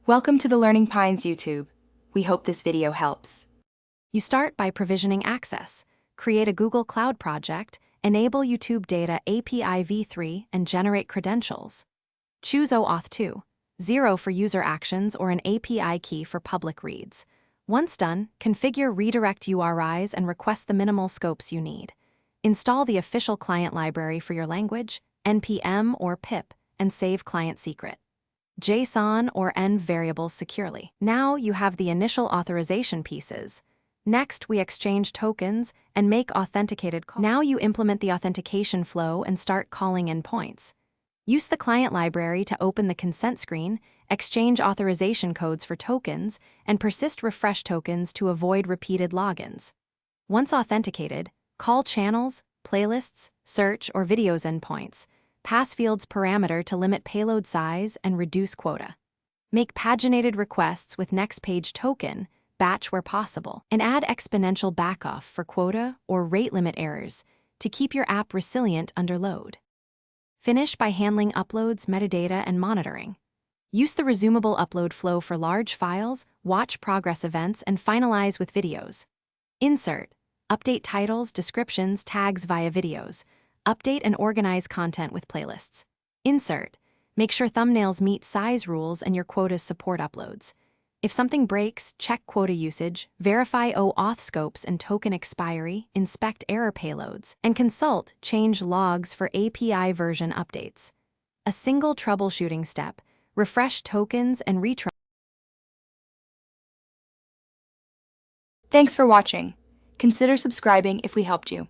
Welcome to the Learning Pines YouTube. We hope this video helps. You start by provisioning access. Create a Google Cloud project, enable YouTube Data API v3, and generate credentials. Choose OAuth 2, 0 for user actions or an API key for public reads. Once done, configure redirect URIs and request the minimal scopes you need. Install the official client library for your language, NPM or pip, and save client secret. JSON or env variables securely. Now you have the initial authorization pieces. Next, we exchange tokens and make authenticated calls. Now you implement the authentication flow and start calling endpoints. Use the client library to open the consent screen, exchange authorization codes for tokens, and persist refresh tokens to avoid repeated logins. Once authenticated, call channels, playlists, search, or videos endpoints. Pass fields parameter to limit payload size and reduce quota. Make paginated requests with next page token, batch where possible, and add exponential backoff for quota or rate limit errors to keep your app resilient under load. Finish by handling uploads, metadata, and monitoring. Use the resumable upload flow for large files, watch progress events, and finalize with videos. Insert. Update titles, descriptions, tags via videos. Update and organize content with playlists. Insert. Make sure thumbnails meet size rules and your quotas support uploads. If something breaks, check quota usage, verify OAuth scopes and token expiry, inspect error payloads, and consult change logs for API version updates. A single troubleshooting step. Refresh tokens and retry. Thanks for watching. Consider subscribing if we helped you.